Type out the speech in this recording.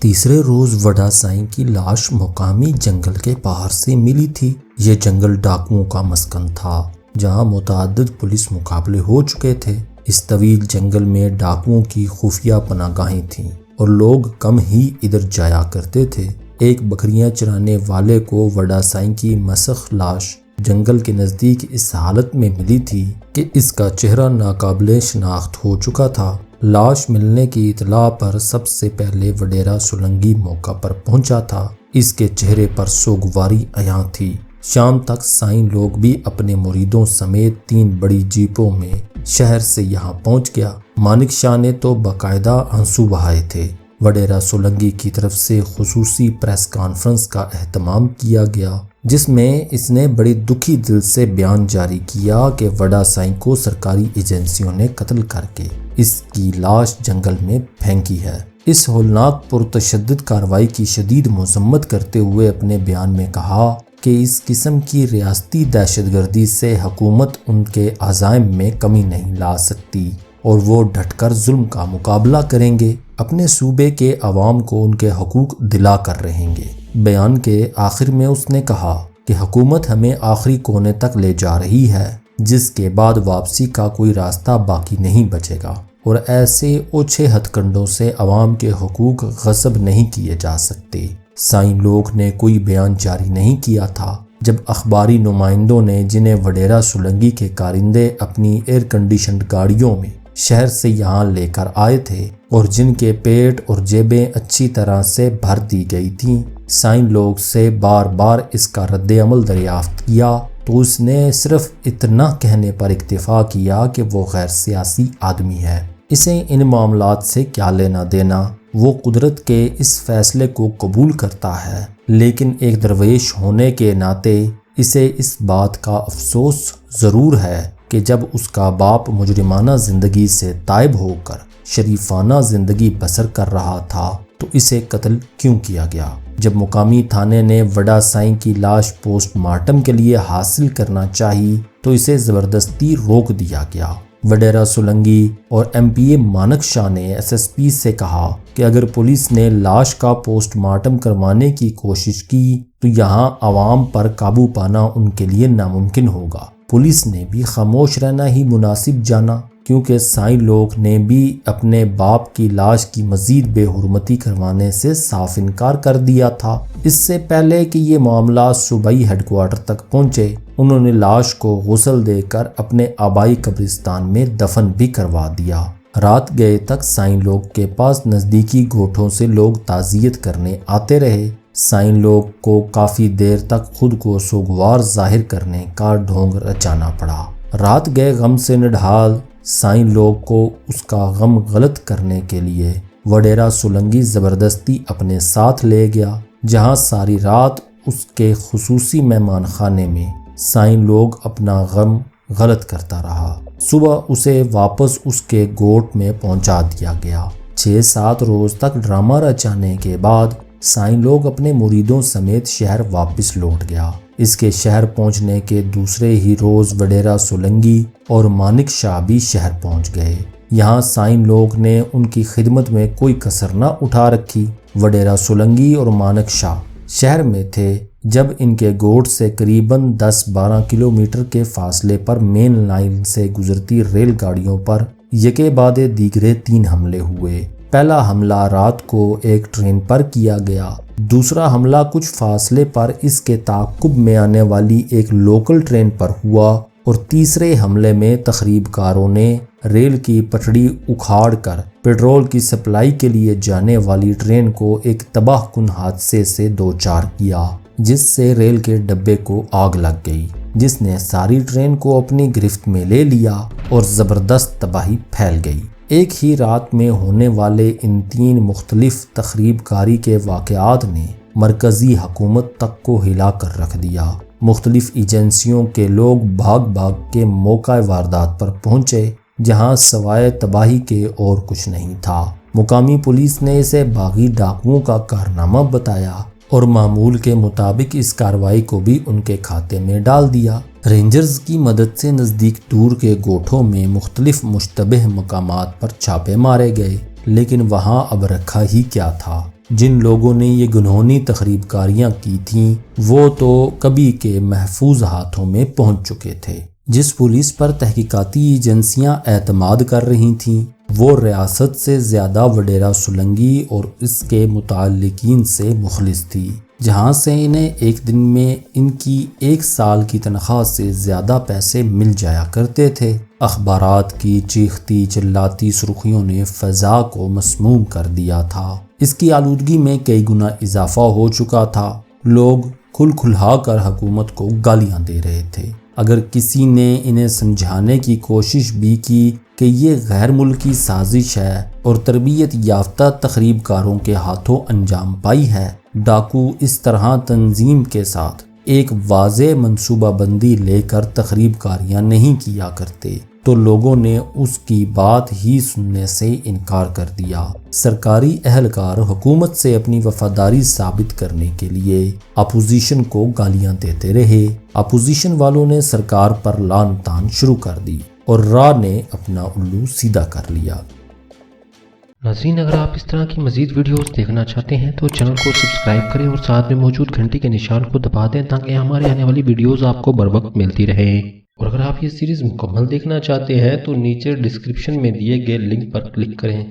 تیسرے روز وڈا سائیں کی لاش مقامی جنگل کے باہر سے ملی تھی۔ یہ جنگل ڈاکوؤں کا مسکن تھا جہاں متعدد پولیس مقابلے ہو چکے تھے۔ اس طویل جنگل میں ڈاکوؤں کی خفیہ پناہ گاہیں تھیں اور لوگ کم ہی ادھر جایا کرتے تھے۔ ایک بکریاں چرانے والے کو وڈا سائیں کی مسخ لاش جنگل کے نزدیک اس حالت میں ملی تھی کہ اس کا چہرہ ناقابل شناخت ہو چکا تھا۔ لاش ملنے کی اطلاع پر سب سے پہلے وڈیرا سولنگی موقع پر پہنچا تھا۔ اس کے چہرے پر سوگواری عیاں تھی۔ شام تک سائیں لوگ بھی اپنے مریدوں سمیت 3 بڑی جیپوں میں شہر سے یہاں پہنچ گیا۔ مانک شاہ نے تو باقاعدہ آنسو بہائے تھے۔ وڈیرا سولنگی کی طرف سے خصوصی پریس کانفرنس کا اہتمام کیا گیا جس میں اس نے بڑی دکھی دل سے بیان جاری کیا کہ وڈا سائیں کو سرکاری ایجنسیوں نے قتل کر کے اس کی لاش جنگل میں پھینکی ہے۔ اس ہولناک پرتشدد کارروائی کی شدید مذمت کرتے ہوئے اپنے بیان میں کہا کہ اس قسم کی ریاستی دہشت گردی سے حکومت ان کے عزائم میں کمی نہیں لا سکتی اور وہ ڈٹ کر ظلم کا مقابلہ کریں گے، اپنے صوبے کے عوام کو ان کے حقوق دلا کر رہیں گے۔ بیان کے آخر میں اس نے کہا کہ حکومت ہمیں آخری کونے تک لے جا رہی ہے جس کے بعد واپسی کا کوئی راستہ باقی نہیں بچے گا اور ایسے اوچھے ہتھ کنڈوں سے عوام کے حقوق غصب نہیں کیے جا سکتے۔ سائیں لوگ نے کوئی بیان جاری نہیں کیا تھا جب اخباری نمائندوں نے، جنہیں وڈیرا سولنگی کے کارندے اپنی ایئر کنڈیشنڈ گاڑیوں میں شہر سے یہاں لے کر آئے تھے اور جن کے پیٹ اور جیبیں اچھی طرح سے بھر دی گئی تھیں، سائیں لوگ سے بار بار اس کا رد عمل دریافت کیا تو اس نے صرف اتنا کہنے پر اکتفا کیا کہ وہ غیر سیاسی آدمی ہے، اسے ان معاملات سے کیا لینا دینا، وہ قدرت کے اس فیصلے کو قبول کرتا ہے، لیکن ایک درویش ہونے کے ناطے اسے اس بات کا افسوس ضرور ہے کہ جب اس کا باپ مجرمانہ زندگی سے تائب ہو کر شریفانہ زندگی بسر کر رہا تھا تو اسے قتل کیوں کیا گیا۔ جب مقامی تھانے نے وڈا سائیں کی لاش پوسٹ مارٹم کے لیے حاصل کرنا چاہی تو اسے زبردستی روک دیا گیا۔ وڈیرا سولنگی اور ایم پی اے مانک شاہ نے ایس ایس پی سے کہا کہ اگر پولیس نے لاش کا پوسٹ مارٹم کروانے کی کوشش کی تو یہاں عوام پر قابو پانا ان کے لیے ناممکن ہوگا۔ پولیس نے بھی خاموش رہنا ہی مناسب جانا کیونکہ سائیں لوگ نے بھی اپنے باپ کی لاش کی مزید بے حرمتی کروانے سے صاف انکار کر دیا تھا۔ اس سے پہلے کہ یہ معاملہ صوبائی ہیڈ کوارٹر تک پہنچے، انہوں نے لاش کو غسل دے کر اپنے آبائی قبرستان میں دفن بھی کروا دیا۔ رات گئے تک سائیں لوگ کے پاس نزدیکی گوٹھوں سے لوگ تعزیت کرنے آتے رہے۔ سائیں لوگ کو کافی دیر تک خود کو سوگوار ظاہر کرنے کا ڈھونگ رچانا پڑا۔ رات گئے غم سے نڈھال سائیں لوگ کو اس کا غم غلط کرنے کے لیے وڈیرا سولنگی زبردستی اپنے ساتھ لے گیا، جہاں ساری رات اس کے خصوصی مہمان خانے میں سائیں لوگ اپنا غم غلط کرتا رہا۔ صبح اسے واپس اس کے گوٹ میں پہنچا دیا گیا۔ 6-7 روز تک ڈرامہ رچانے کے بعد سائیں لوگ اپنے مریدوں سمیت شہر واپس لوٹ گیا۔ اس کے شہر پہنچنے کے دوسرے ہی روز وڈیرا سولنگی اور مانک شاہ بھی شہر پہنچ گئے۔ یہاں سائیں لوگ نے ان کی خدمت میں کوئی کسر نہ اٹھا رکھی۔ وڈیرا سولنگی اور مانک شاہ شہر میں تھے جب ان کے گوٹ سے قریباً 10-12 کلومیٹر کے فاصلے پر مین لائن سے گزرتی ریل گاڑیوں پر یکے بعد دیگرے 3 حملے ہوئے۔ پہلا حملہ رات کو ایک ٹرین پر کیا گیا، دوسرا حملہ کچھ فاصلے پر اس کے تعاقب میں آنے والی ایک لوکل ٹرین پر ہوا اور تیسرے حملے میں تخریب کاروں نے ریل کی پٹڑی اکھاڑ کر پیٹرول کی سپلائی کے لیے جانے والی ٹرین کو ایک تباہ کن حادثے سے دوچار کیا، جس سے ریل کے ڈبے کو آگ لگ گئی، جس نے ساری ٹرین کو اپنی گرفت میں لے لیا اور زبردست تباہی پھیل گئی۔ ایک ہی رات میں ہونے والے ان 3 مختلف تخریب کاری کے واقعات نے مرکزی حکومت تک کو ہلا کر رکھ دیا۔ مختلف ایجنسیوں کے لوگ بھاگ بھاگ کے موقع واردات پر پہنچے جہاں سوائے تباہی کے اور کچھ نہیں تھا۔ مقامی پولیس نے اسے باغی ڈاکوؤں کا کارنامہ بتایا اور معمول کے مطابق اس کارروائی کو بھی ان کے کھاتے میں ڈال دیا۔ رینجرز کی مدد سے نزدیک دور کے گوٹھوں میں مختلف مشتبہ مقامات پر چھاپے مارے گئے، لیکن وہاں اب رکھا ہی کیا تھا۔ جن لوگوں نے یہ گنہونی تخریب کاریاں کی تھیں وہ تو کبھی کے محفوظ ہاتھوں میں پہنچ چکے تھے۔ جس پولیس پر تحقیقاتی ایجنسیاں اعتماد کر رہی تھیں وہ ریاست سے زیادہ وڈیرا سولنگی اور اس کے متعلقین سے مخلص تھی، جہاں سے انہیں ایک دن میں ان کی 1 سال کی تنخواہ سے زیادہ پیسے مل جایا کرتے تھے۔ اخبارات کی چیختی چلاتی سرخیوں نے فضا کو مسموم کر دیا تھا۔ اس کی آلودگی میں کئی گنا اضافہ ہو چکا تھا۔ لوگ کھلا کر حکومت کو گالیاں دے رہے تھے۔ اگر کسی نے انہیں سمجھانے کی کوشش بھی کی کہ یہ غیر ملکی سازش ہے اور تربیت یافتہ تخریب کاروں کے ہاتھوں انجام پائی ہے، ڈاکو اس طرح تنظیم کے ساتھ ایک واضح منصوبہ بندی لے کر تخریب کاریاں نہیں کیا کرتے، تو لوگوں نے اس کی بات ہی سننے سے انکار کر دیا۔ سرکاری اہلکار حکومت سے اپنی وفاداری ثابت کرنے کے لیے اپوزیشن کو گالیاں دیتے رہے۔ اپوزیشن والوں نے سرکار پر لعن طعن شروع کر دی اور راہ نے اپنا الو سیدھا کر لیا۔ ناظرین، اگر آپ اس طرح کی مزید ویڈیوز دیکھنا چاہتے ہیں تو چینل کو سبسکرائب کریں اور ساتھ میں موجود گھنٹی کے نشان کو دبا دیں تاکہ ہمارے آنے والی ویڈیوز آپ کو بر وقت ملتی رہے۔ اور اگر آپ یہ سیریز مکمل دیکھنا چاہتے ہیں تو نیچے ڈسکرپشن میں دیے گئے لنک پر کلک کریں۔